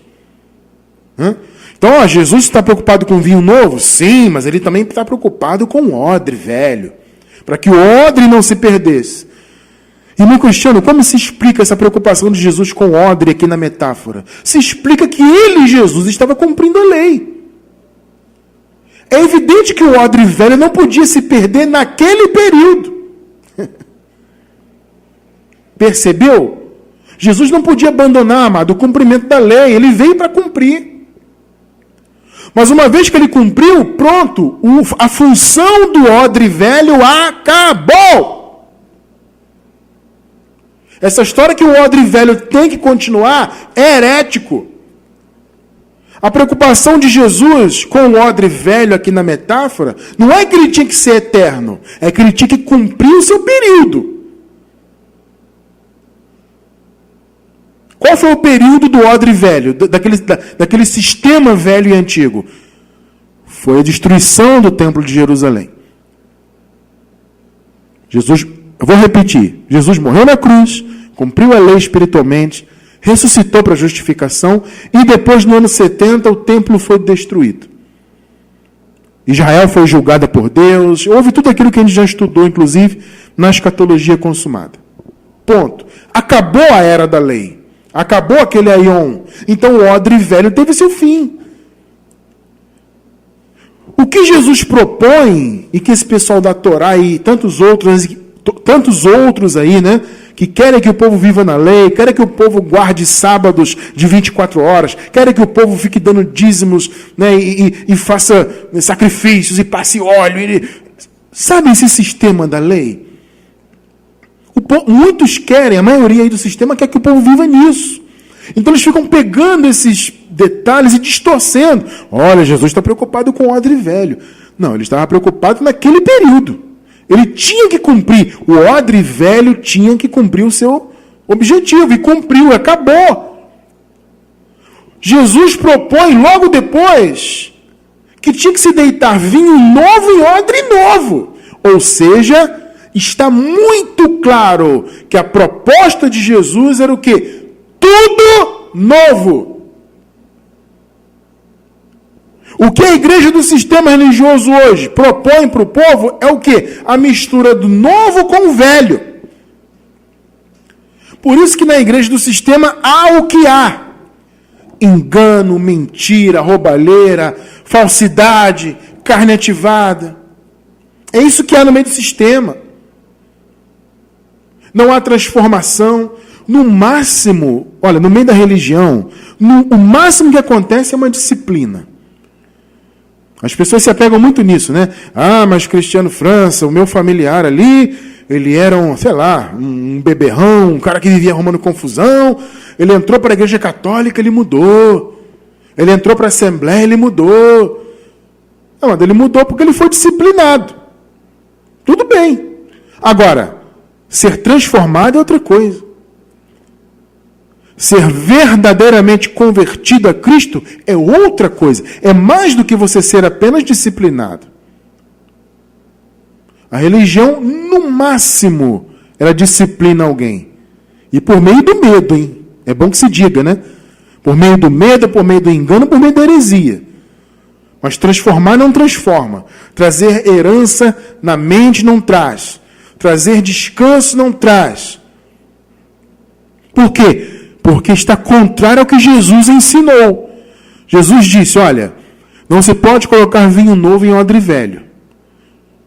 Então, Jesus está preocupado com vinho novo? Sim, mas ele também está preocupado com o odre velho, para que o odre não se perdesse. Irmão Cristiano, como se explica essa preocupação de Jesus com o odre aqui na metáfora? Se explica que ele, Jesus, estava cumprindo a lei. É evidente que o odre velho não podia se perder naquele período. Percebeu? Jesus não podia abandonar, amado, o cumprimento da lei. Ele veio para cumprir. Mas uma vez que ele cumpriu, pronto, a função do odre velho acabou. Essa história que o odre velho tem que continuar é herético. A preocupação de Jesus com o odre velho aqui na metáfora não é que ele tinha que ser eterno, é que ele tinha que cumprir o seu período. Qual foi o período do odre velho, daquele sistema velho e antigo? Foi a destruição do templo de Jerusalém. Jesus, eu vou repetir, Jesus morreu na cruz, cumpriu a lei espiritualmente, ressuscitou para a justificação, e depois, no ano 70, o templo foi destruído. Israel foi julgada por Deus, houve tudo aquilo que a gente já estudou, inclusive, na escatologia consumada. Ponto. Acabou a era da lei. Acabou aquele aion. Então o odre velho teve seu fim. O que Jesus propõe, e que esse pessoal da Torá e tantos outros aí, né, que querem que o povo viva na lei, querem que o povo guarde sábados de 24 horas, querem que o povo fique dando dízimos, né, e faça sacrifícios e passe óleo. Sabe esse sistema da lei? Muitos querem, a maioria aí do sistema quer que o povo viva nisso. Então eles ficam pegando esses detalhes e distorcendo. Olha, Jesus está preocupado com o odre velho. Não, ele estava preocupado naquele período. Ele tinha que cumprir. O odre velho tinha que cumprir o seu objetivo. E cumpriu, acabou. Jesus propõe logo depois que tinha que se deitar vinho novo em odre novo. Ou seja, está muito claro que a proposta de Jesus era o quê? Tudo novo. O que a igreja do sistema religioso hoje propõe para o povo é o quê? A mistura do novo com o velho. Por isso que na igreja do sistema há o que há. Engano, mentira, roubalheira, falsidade, carne ativada. É isso que há no meio do sistema. Não há transformação. No máximo, olha, no meio da religião, o máximo que acontece é uma disciplina. As pessoas se apegam muito nisso, né? Ah, mas Cristiano França, o meu familiar ali, ele era um beberrão, um cara que vivia arrumando confusão. Ele entrou para a igreja católica, ele mudou. Ele entrou para a Assembleia, ele mudou. Não, mas ele mudou porque ele foi disciplinado. Tudo bem. Agora, Ser transformado é outra coisa. Ser verdadeiramente convertido a Cristo é outra coisa. É mais do que você ser apenas disciplinado. A religião, no máximo, ela disciplina alguém. E por meio do medo, hein? É bom que se diga, né? Por meio do medo, por meio do engano, por meio da heresia. Mas transformar não transforma. Trazer herança na mente não traz. Trazer descanso não traz. Por quê? Porque está contrário ao que Jesus ensinou. Jesus disse, olha, não se pode colocar vinho novo em odre velho.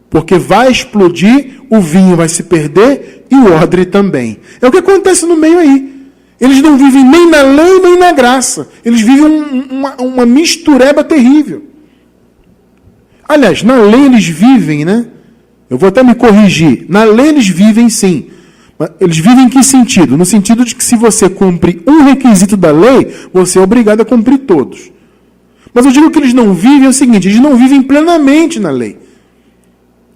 Porque vai explodir, o vinho vai se perder e o odre também. É o que acontece no meio aí. Eles não vivem nem na lei, nem na graça. Eles vivem uma mistureba terrível. Aliás, na lei eles vivem, né? Eu vou até me corrigir. Na lei eles vivem sim. Eles vivem em que sentido? No sentido de que se você cumpre um requisito da lei, você é obrigado a cumprir todos. Mas eu digo que eles não vivem é o seguinte, eles não vivem plenamente na lei.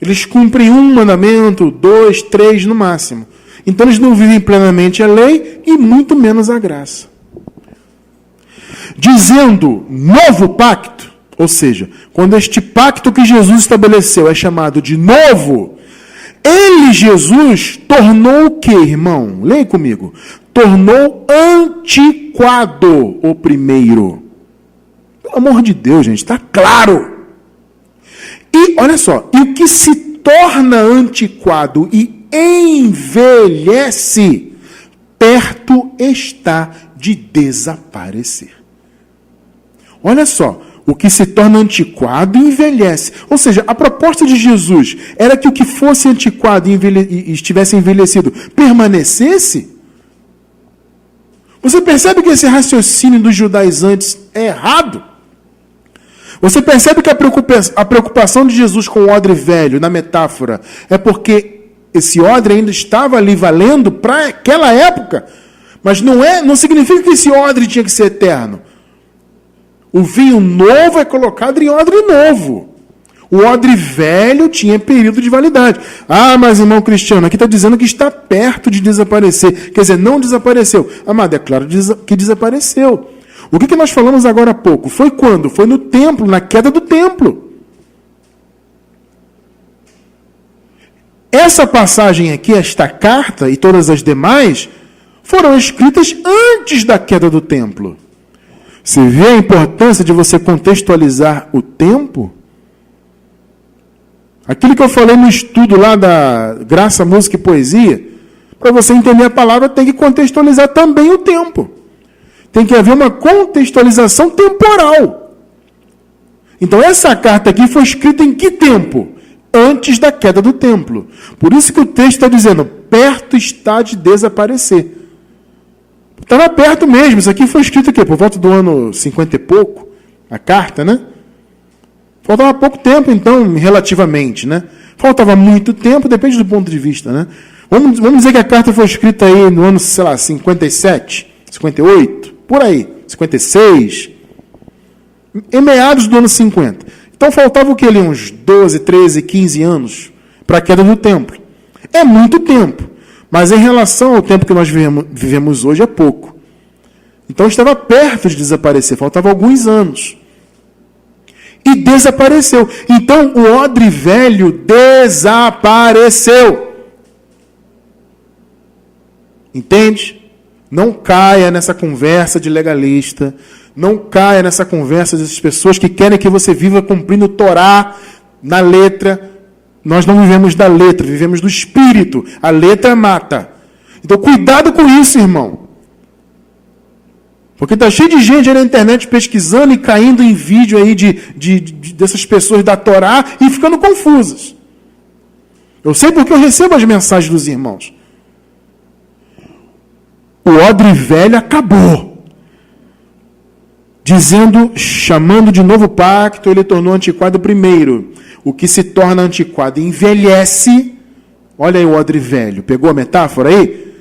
Eles cumprem um mandamento, 2, 3 no máximo. Então eles não vivem plenamente a lei e muito menos a graça. Dizendo novo pacto, ou seja, quando este pacto que Jesus estabeleceu é chamado de novo, ele, Jesus, tornou o quê, irmão? Leia comigo. Tornou antiquado o primeiro. Pelo amor de Deus, gente, está claro. E, olha só, e o que se torna antiquado e envelhece, perto está de desaparecer. Olha só, o que se torna antiquado envelhece. Ou seja, a proposta de Jesus era que o que fosse antiquado e estivesse envelhecido permanecesse? Você percebe que esse raciocínio dos judaizantes é errado? Você percebe que a preocupação de Jesus com o odre velho, na metáfora, é porque esse odre ainda estava ali valendo para aquela época, mas não significa que esse odre tinha que ser eterno. O vinho novo é colocado em odre novo. O odre velho tinha período de validade. Ah, mas irmão Cristiano, aqui está dizendo que está perto de desaparecer. Quer dizer, não desapareceu. Amado, é claro que desapareceu. O que nós falamos agora há pouco? Foi quando? Foi no templo, na queda do templo. Essa passagem aqui, esta carta e todas as demais, foram escritas antes da queda do templo. Você vê a importância de você contextualizar o tempo? Aquilo que eu falei no estudo lá da Graça, Música e Poesia, para você entender a palavra, tem que contextualizar também o tempo. Tem que haver uma contextualização temporal. Então, essa carta aqui foi escrita em que tempo? Antes da queda do templo. Por isso que o texto está dizendo, perto está de desaparecer. Estava perto mesmo. Isso aqui foi escrito aqui, por volta do ano 50 e pouco, a carta, né? Faltava pouco tempo, então, relativamente, né? Faltava muito tempo, depende do ponto de vista, né? Vamos dizer que a carta foi escrita aí no ano, sei lá, 57, 58, por aí, 56, em meados do ano 50. Então faltava o que ali? Uns 12, 13, 15 anos para a queda do templo. É muito tempo, mas em relação ao tempo que nós vivemos hoje é pouco. Então estava perto de desaparecer, faltava alguns anos. E desapareceu. Então o odre velho desapareceu. Entende? Não caia nessa conversa de legalista. Não caia nessa conversa dessas pessoas que querem que você viva cumprindo o Torá na letra. Nós não vivemos da letra, vivemos do espírito. A letra mata. Então cuidado com isso, irmão. Porque está cheio de gente aí na internet pesquisando e caindo em vídeo aí dessas pessoas da Torá e ficando confusas. Eu sei porque eu recebo as mensagens dos irmãos. O odre velho acabou. Chamando de novo pacto, ele tornou antiquado o primeiro. O que se torna antiquado envelhece. Olha aí o odre velho. Pegou a metáfora aí?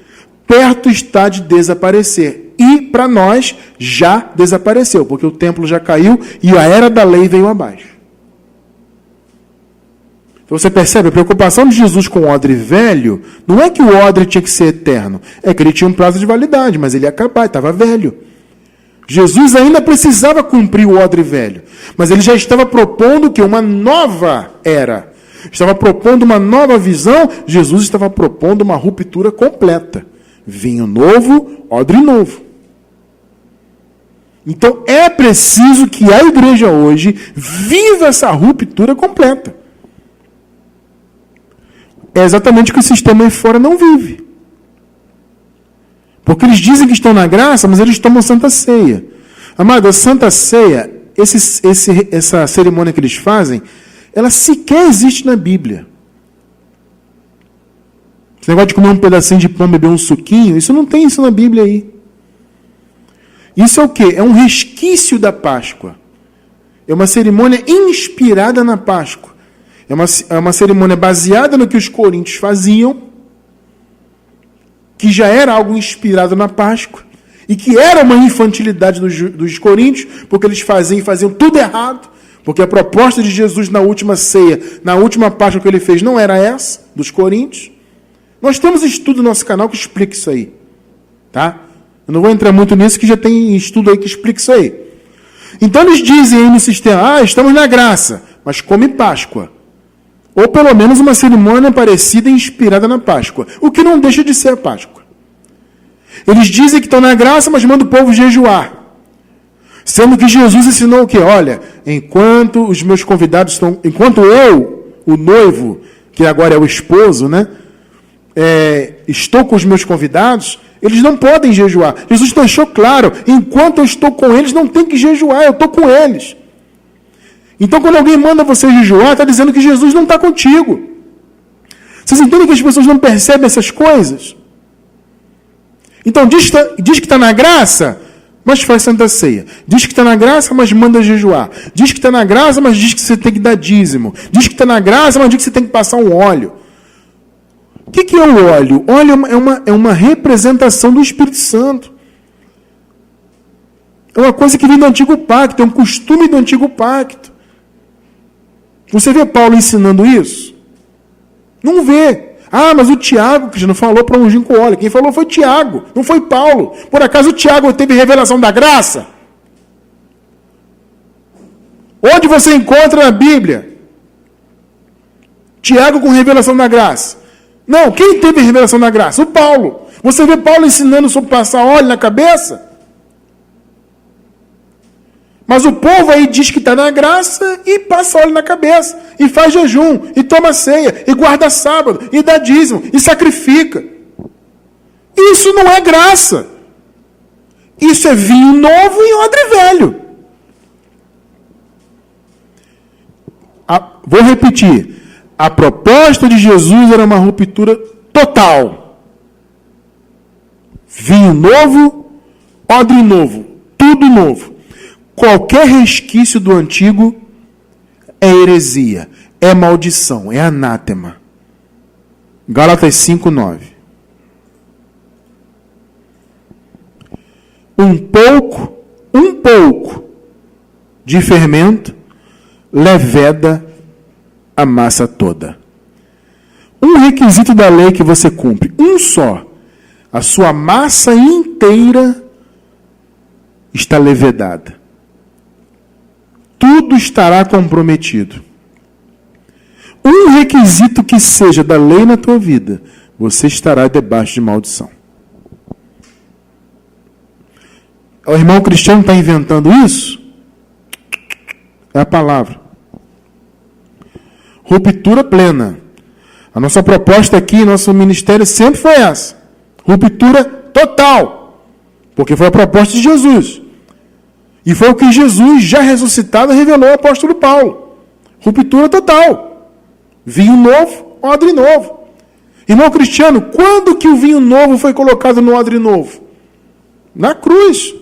Perto está de desaparecer. E, para nós, já desapareceu, porque o templo já caiu e a era da lei veio abaixo. Então você percebe, a preocupação de Jesus com o odre velho não é que o odre tinha que ser eterno, é que ele tinha um prazo de validade, mas ele ia acabar, estava velho. Jesus ainda precisava cumprir o odre velho, mas ele já estava propondo que uma nova era, estava propondo uma nova visão, Jesus estava propondo uma ruptura completa. Vinho novo, odre novo. Então é preciso que a igreja hoje viva essa ruptura completa. É exatamente o que o sistema aí fora não vive. Porque eles dizem que estão na graça, mas eles tomam Santa Ceia. Amado, a Santa Ceia, essa cerimônia que eles fazem, ela sequer existe na Bíblia. Esse negócio de comer um pedacinho de pão, beber um suquinho, isso não tem isso na Bíblia aí. Isso é o quê? É um resquício da Páscoa. É uma cerimônia inspirada na Páscoa. É uma cerimônia baseada no que os coríntios faziam, que já era algo inspirado na Páscoa, e que era uma infantilidade dos coríntios, porque eles faziam tudo errado, porque a proposta de Jesus na última ceia, na última Páscoa que ele fez, não era essa, dos coríntios. Nós temos estudo no nosso canal que explica isso aí. Tá? Eu não vou entrar muito nisso, que já tem estudo aí que explica isso aí. Então eles dizem aí no sistema, estamos na graça, mas come Páscoa. Ou pelo menos uma cerimônia parecida e inspirada na Páscoa. O que não deixa de ser a Páscoa. Eles dizem que estão na graça, mas mandam o povo jejuar. Sendo que Jesus ensinou o quê? Olha, enquanto os meus convidados estão... Enquanto eu, o noivo, que agora é o esposo, né? Estou com os meus convidados, eles não podem jejuar. Jesus deixou claro, enquanto eu estou com eles, não tem que jejuar, eu estou com eles. Então, quando alguém manda você jejuar, está dizendo que Jesus não está contigo. Vocês entendem que as pessoas não percebem essas coisas? Então, diz que está na graça, mas faz Santa Ceia. Diz que está na graça, mas manda jejuar. Diz que está na graça, mas diz que você tem que dar dízimo. Diz que está na graça, mas diz que você tem que passar um óleo. O que é o óleo? O óleo é uma representação do Espírito Santo. É uma coisa que vem do Antigo Pacto, é um costume do Antigo Pacto. Você vê Paulo ensinando isso? Não vê. Mas o Tiago, que já não falou para ungir com óleo. Quem falou foi Tiago, não foi Paulo. Por acaso o Tiago teve revelação da graça? Onde você encontra na Bíblia Tiago com revelação da graça? Não, quem teve revelação da graça? O Paulo. Você vê Paulo ensinando sobre passar óleo na cabeça? Mas o povo aí diz que está na graça e passa óleo na cabeça, e faz jejum, e toma ceia, e guarda sábado, e dá dízimo, e sacrifica. Isso não é graça. Isso é vinho novo em odre velho. Vou repetir. A proposta de Jesus era uma ruptura total. Vinho novo, odre novo, tudo novo. Qualquer resquício do antigo é heresia, é maldição, é anátema. Gálatas 5:9. Um pouco de fermento leveda a massa toda. Um requisito da lei que você cumpre, um só, a sua massa inteira está levedada. Tudo estará comprometido. Um requisito que seja da lei na tua vida, você estará debaixo de maldição. O irmão Cristiano está inventando isso? É a palavra. Ruptura plena. A nossa proposta aqui, nosso ministério sempre foi essa. Ruptura total. Porque foi a proposta de Jesus. E foi o que Jesus, já ressuscitado, revelou ao apóstolo Paulo. Ruptura total. Vinho novo, odre novo. Irmão Cristiano, quando que o vinho novo foi colocado no odre novo? Na cruz.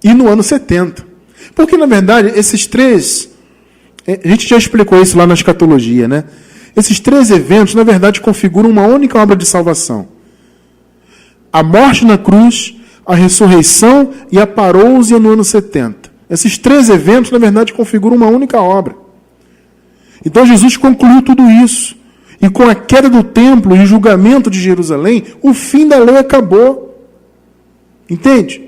E no ano 70. Porque, na verdade, esses três... A gente já explicou isso lá na escatologia, né? Esses três eventos, na verdade, configuram uma única obra de salvação. A morte na cruz, a ressurreição e a parousia no ano 70. Esses três eventos, na verdade, configuram uma única obra. Então Jesus concluiu tudo isso. E com a queda do templo e o julgamento de Jerusalém, o fim da lei acabou. Entende?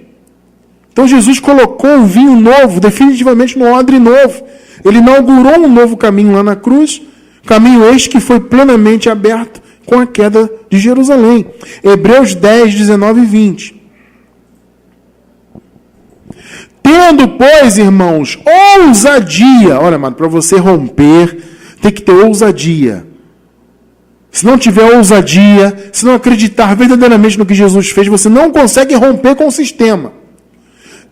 Então Jesus colocou o vinho novo definitivamente no odre novo. Ele inaugurou um novo caminho lá na cruz, caminho este que foi plenamente aberto com a queda de Jerusalém. Hebreus 10, 19 e 20. Tendo, pois, irmãos, ousadia. Olha, amado, para você romper, tem que ter ousadia. Se não tiver ousadia, se não acreditar verdadeiramente no que Jesus fez, você não consegue romper com o sistema.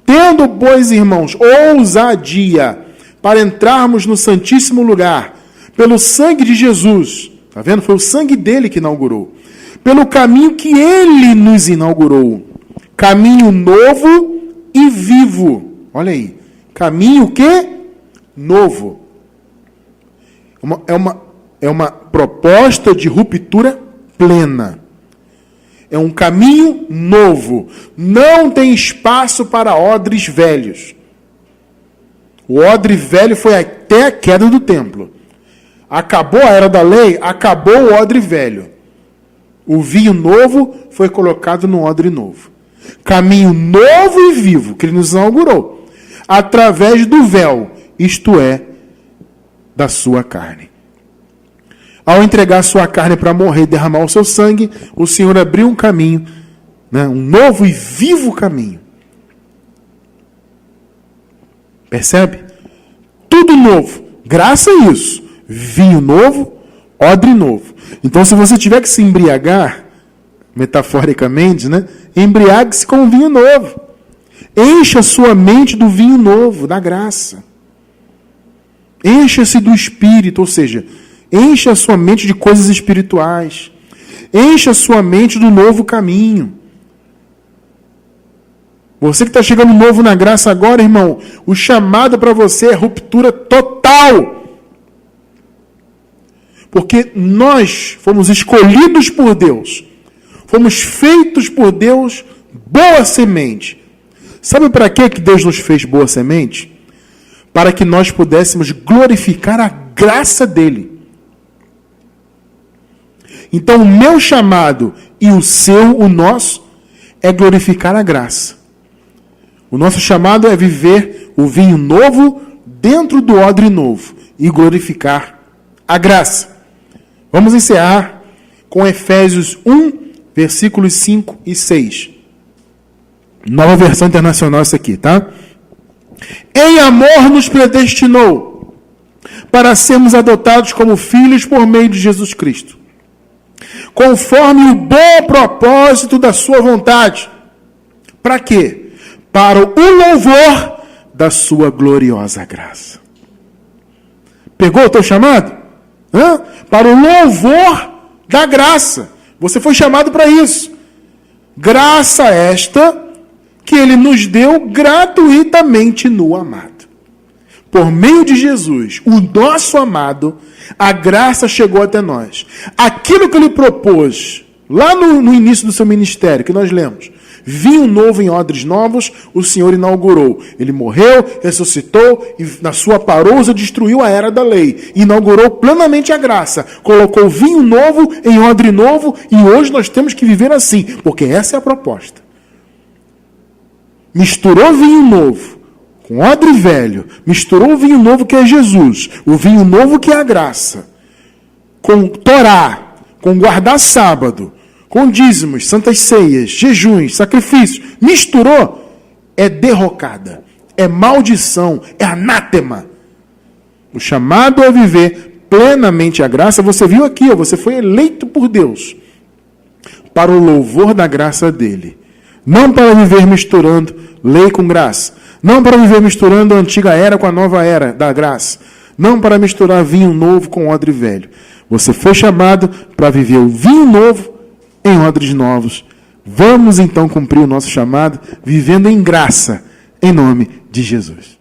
Tendo, pois, irmãos, ousadia para entrarmos no Santíssimo Lugar, pelo sangue de Jesus. Está vendo? Foi o sangue dele que inaugurou. Pelo caminho que ele nos inaugurou. Caminho novo e vivo. Olha aí. Caminho o quê? Novo. É uma proposta de ruptura plena. É um caminho novo. Não tem espaço para odres velhos. O odre velho foi até a queda do templo. Acabou a era da lei, acabou o odre velho. O vinho novo foi colocado no odre novo. Caminho novo e vivo, que ele nos inaugurou. Através do véu, isto é, da sua carne. Ao entregar sua carne para morrer e derramar o seu sangue, o Senhor abriu um caminho, né, um novo e vivo caminho. Percebe? Tudo novo. Graça a isso. Vinho novo, odre novo. Então, se você tiver que se embriagar, metaforicamente, né, embriague-se com vinho novo. Encha sua mente do vinho novo, da graça. Encha-se do Espírito, ou seja, encha a sua mente de coisas espirituais. Encha a sua mente do novo caminho. Você que está chegando novo na graça agora, irmão, o chamado para você é ruptura total. Porque nós fomos escolhidos por Deus. Fomos feitos por Deus boa semente. Sabe para que Deus nos fez boa semente? Para que nós pudéssemos glorificar a graça dele. Então, o meu chamado e o seu, o nosso, é glorificar a graça. O nosso chamado é viver o vinho novo dentro do odre novo e glorificar a graça. Vamos encerrar com Efésios 1, versículos 5 e 6. Nova versão internacional essa aqui, tá? Em amor nos predestinou para sermos adotados como filhos por meio de Jesus Cristo, conforme o bom propósito da sua vontade. Para quê? Para o louvor da sua gloriosa graça. Pegou o teu chamado? Hã? Para o louvor da graça. Você foi chamado para isso. Graça esta que ele nos deu gratuitamente no amado. Por meio de Jesus, o nosso amado, a graça chegou até nós. Aquilo que ele propôs lá no início do seu ministério, que nós lemos, vinho novo em odres novos, o Senhor inaugurou. Ele morreu, ressuscitou e na sua parousa destruiu a era da lei. Inaugurou plenamente a graça. Colocou vinho novo em odre novo e hoje nós temos que viver assim, porque essa é a proposta. Misturou vinho novo com odre velho, misturou o vinho novo que é Jesus, o vinho novo que é a graça, com Torá, com guardar sábado, com dízimos, santas ceias, jejuns, sacrifícios, misturou, é derrocada, é maldição, é anátema. O chamado é viver plenamente a graça. Você viu aqui, você foi eleito por Deus para o louvor da graça dele. Não para viver misturando lei com graça. Não para viver misturando a antiga era com a nova era da graça. Não para misturar vinho novo com odre velho. Você foi chamado para viver o vinho novo em odres novos. Vamos então cumprir o nosso chamado, vivendo em graça, em nome de Jesus.